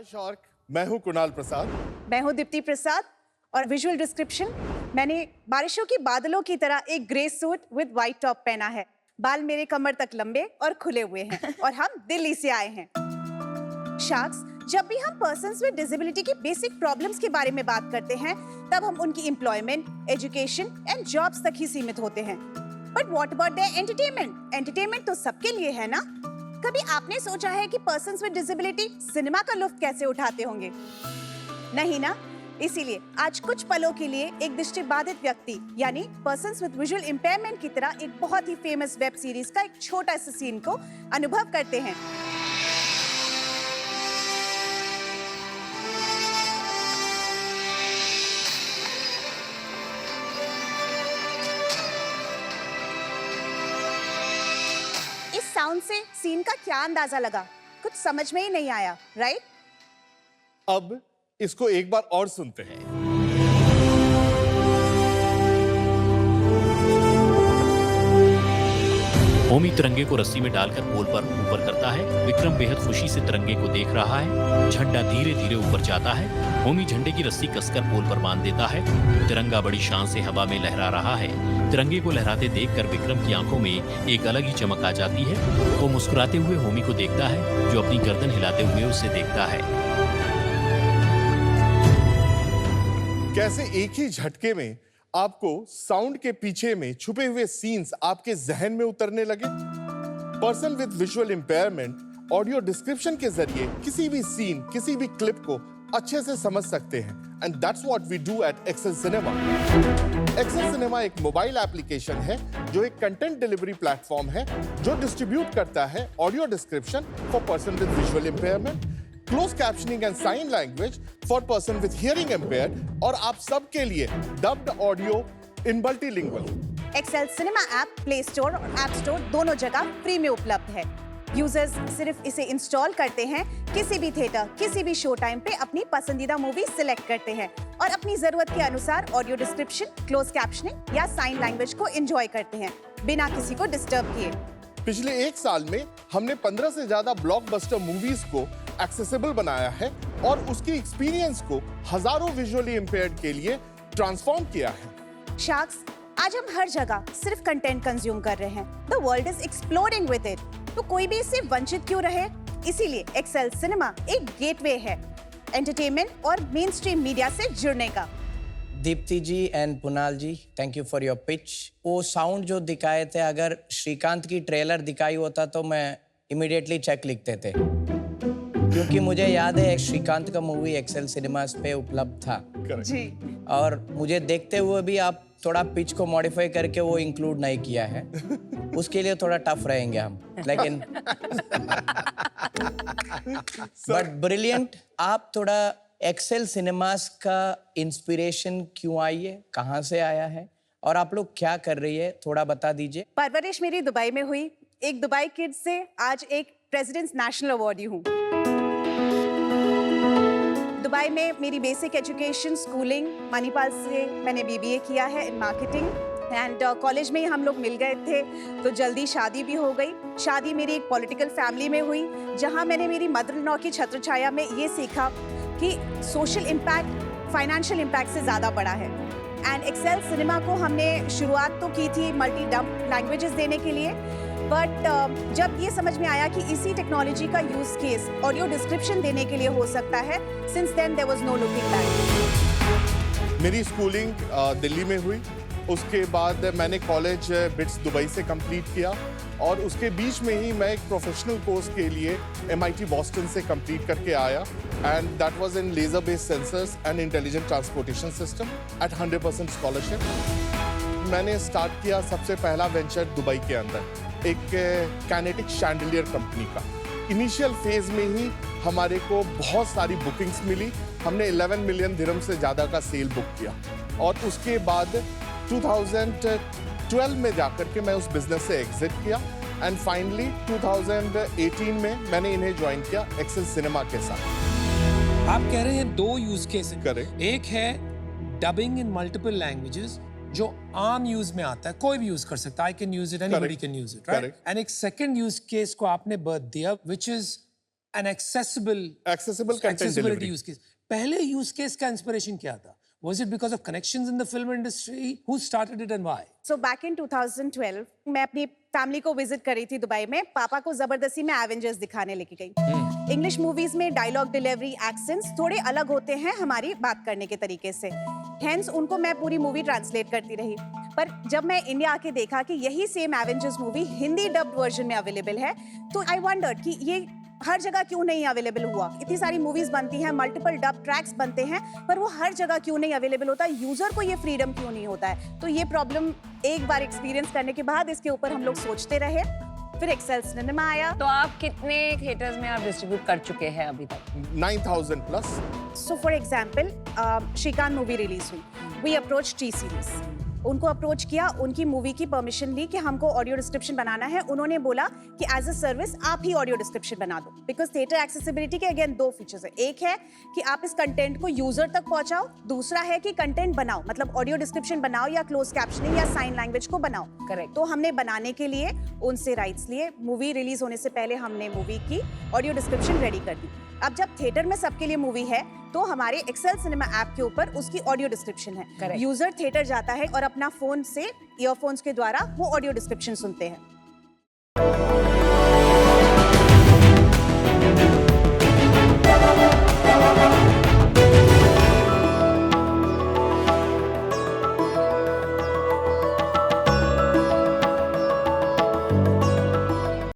हाय shark, मैं हूं कुणाल प्रसाद। मैं हूं दीप्ति प्रसाद और विजुअल डिस्क्रिप्शन, मैंने बारिशों के बादलों की तरह एक grey suit with white top पहना है। बाल मेरे कमर तक लंबे और खुले हुए हैं और हम दिल्ली से आए हैं। शार्क्स, जब भी हम पर्सन्स विद डिसेबिलिटी की बेसिक प्रॉब्लम्स के बारे में बात करते हैं, तब हम उनकी एम्प्लॉयमेंट, एजुकेशन एंड जॉब्स तक ही सीमित होते हैं। But what about their entertainment? Entertainment तो सबके लिए है ना। कभी आपने सोचा है कि पर्सन्स विद डिसेबिलिटी सिनेमा का लुत्फ कैसे उठाते होंगे? नहीं ना? इसीलिए आज कुछ पलों के लिए एक दृष्टिबाधित व्यक्ति यानी पर्सन्स विद विजुअल इम्पेयरमेंट की तरह एक बहुत ही फेमस वेब सीरीज का एक छोटा सा सीन को अनुभव करते हैं। इस साउंड से सीन का क्या अंदाजा लगा? कुछ समझ में ही नहीं आया, राइट? अब इसको एक बार और सुनते हैं। होमी तिरंगे को रस्सी में डालकर पोल पर ऊपर करता है। विक्रम बेहद खुशी से तिरंगे को देख रहा है। झंडा धीरे धीरे ऊपर जाता है। होमी झंडे की रस्सी कसकर पोल पर बांध देता है। तिरंगा बड़ी शान से हवा में लहरा रहा है। तिरंगे को लहराते देखकर विक्रम की आंखों में एक अलग ही चमक आ जाती है। वो मुस्कुराते हुए होमी को देखता है, जो अपनी गर्दन हिलाते हुए उसे देखता है। कैसे एक ही झटके में आपको साउंड के पीछे में छुपे हुए सीन्स आपके जहन में उतरने लगे। Person with visual impairment audio description के जरिए किसी भी सीन, किसी भी क्लिप को अच्छे से समझ सकते हैं। And that's what we do at Excel cinema. Excel cinema एक मोबाइल एप्लीकेशन है जो एक कंटेंट डिलीवरी प्लेटफॉर्म है जो डिस्ट्रीब्यूट करता है audio description for person with visual impairment, closed captioning and sign language for person with hearing impaired और आप सबके लिए dubbed audio in multilingual. Excel cinema app Play Store और ऐप स्टोर दोनों जगह फ्री में उपलब्ध है। यूजर्स सिर्फ इसे इंस्टॉल करते हैं, किसी भी थिएटर, किसी भी शो टाइम पे अपनी पसंदीदा मूवी सिलेक्ट करते हैं और अपनी जरूरत के अनुसार ऑडियो डिस्क्रिप्शन, क्लोज कैप्शनिंग या साइन लैंग्वेज को एंजॉय करते हैं बिना किसी को डिस्टर्ब किए। पिछले एक साल में हमने 15 से ज्यादा ब्लॉकबस्टर मूवीज को एक्सेसिबल बनाया है और उसकी एक्सपीरियंस को हजारों विजुअली इम्पेयर्ड के लिए ट्रांसफॉर्म किया है। शार्क्स, आज हम हर जगह सिर्फ कंटेंट कंज्यूम कर रहे हैं। The world is exploding with it, तो कोई भी इससे वंचित क्यों रहे? इसीलिए एक्सेल सिनेमा एक गेटवे है एंटरटेनमेंट और मेन स्ट्रीम मीडिया से जुड़ने का। Dipti ji and Punal ji, thank you for your pitch. वो साउंड जो दिखाए थे, अगर श्रीकांत की ट्रेलर दिखाई होता तो मैं इमीडिएटली चेक लिखते थे, क्योंकि मुझे याद है श्रीकांत का मूवी एक्सेल सिनेमास पे उपलब्ध था जी। और मुझे देखते हुए भी आप थोड़ा पिच को मॉडिफाई करके वो इंक्लूड नहीं किया है। उसके लिए थोड़ा टफ रहेंगे हम, लेकिन बट ब्रिलियंट। आप थोड़ा एक्सेल सिनेमास का इंस्पिरेशन क्यों आई है, कहाँ से आया है और आप लोग क्या कर रही है, थोड़ा बता दीजिए। परवरिश मेरी दुबई में हुई। एक दुबई किड से आज एक प्रेसिडेंट्स नेशनल अवार्डी हूँ। दुबई में मेरी बेसिक एजुकेशन, स्कूलिंग मणिपाल से मैंने बीबीए किया है इन मार्केटिंग एंड कॉलेज में ही हम लोग मिल गए थे तो जल्दी शादी भी हो गई। शादी मेरी एक पॉलिटिकल फैमिली में हुई, जहाँ मैंने मेरी मदर इन लॉ की छत्रछाया में ये सीखा कि सोशल इम्पैक्ट फाइनेंशियल इम्पैक्ट से ज़्यादा बड़ा है। एंड एक्सेल सिनेमा को हमने शुरुआत तो की थी मल्टी डब लैंग्वेजेस देने के लिए, बट जब ये समझ में आया कि इसी टेक्नोलॉजी का यूज केस ऑडियो डिस्क्रिप्शन देने के लिए हो सकता है, since then there was no looking back. मेरी स्कूलिंग दिल्ली में हुई, उसके बाद मैंने कॉलेज बिट्स दुबई से कंप्लीट किया और उसके बीच में ही मैं एक प्रोफेशनल कोर्स के लिए MIT बॉस्टन से कंप्लीट करके आया and that was in laser based sensors and intelligent transportation system at 100% scholarship. मैंने स्टार्ट किया सबसे पहला वेंचर दुबई के अंदर एक काइनेटिक शैंडलियर कंपनी का। इनिशियल फेज में ही हमारे को बहुत सारी बुकिंग्स मिली। हमने 11 मिलियन दिरहम से ज़्यादा का सेल बुक किया और उसके बाद 2012 में जाकर के मैं उस बिजनेस से एग्जिट किया एंड फाइनली 2018 में मैंने इन्हें ज्वाइन किया एक्सेल सिनेमा के साथ। आप कह रहे हैं दो यूज केस करेक्ट। एक है डबिंग इन मल्टीपल लैंग्वेजेस जो आम यूज में आता है, कोई भी यूज कर सकता है, I can use it, anybody can use it, right? And एक सेकंड यूज केस को आपने बर्थ दिया, which is an accessible content accessibility delivery. use case. पहले use case का inspiration क्या था? Was it because of connections in the film industry? Who started it and why? So back in 2012 मैं अपनी family को visit करी थी Dubai में। पापा को जबरदस्ती में एवेंजर्स दिखाने लेके गई। इंग्लिश मूवीज में डायलॉग डिलीवरी एक्सेंट्स थोड़े अलग होते हैं हमारी बात करने के तरीके से, हेंस उनको मैं पूरी मूवी ट्रांसलेट करती रही। पर जब मैं इंडिया आके देखा कि यही same Avengers movie Hindi dubbed version में अवेलेबल है, तो आई वंडर्ड कि ये हर जगह क्यों नहीं अवेलेबल हुआ। इतनी सारी मूवीज बनती हैं, मल्टीपल डब ट्रैक्स बनते हैं, पर वो हर जगह क्यों नहीं अवेलेबल होता, यूजर को ये फ्रीडम क्यों नहीं होता है। तो ये प्रॉब्लम एक बार एक्सपीरियंस करने के बाद इसके ऊपर हम लोग सोचते रहे। फिर एक्सेल सिनेमा आया। तो आप कितने थिएटर्स में आप डिस्ट्रीब्यूट कर चुके हैं अभी तक? 9,000 plus. So for example Srikanth movie release हुई, वी अप्रोच टी सीरीज, उनको अप्रोच किया, उनकी मूवी की परमिशन ली कि हमको ऑडियो डिस्क्रिप्शन बनाना है। उन्होंने बोला कि एज अ सर्विस आप ही ऑडियो डिस्क्रिप्शन बना दो, बिकॉज थिएटर एक्सेसिबिलिटी के अगेन दो फीचर्स है। एक है कि आप इस कंटेंट को यूजर तक पहुंचाओ, दूसरा है कि कंटेंट बनाओ, मतलब ऑडियो डिस्क्रिप्शन बनाओ या क्लोज कैप्शनिंग या साइन लैंग्वेज को बनाओ। Correct. तो हमने बनाने के लिए उनसे राइट्स लिए। मूवी रिलीज होने से पहले हमने मूवी की ऑडियो डिस्क्रिप्शन रेडी कर दी। अब जब थिएटर में सबके लिए मूवी है, तो हमारे एक्सेल सिनेमा ऐप के ऊपर उसकी ऑडियो डिस्क्रिप्शन है। Correct. यूजर थिएटर जाता है और अपना फोन से ईयरफोन्स के द्वारा वो ऑडियो डिस्क्रिप्शन सुनते हैं।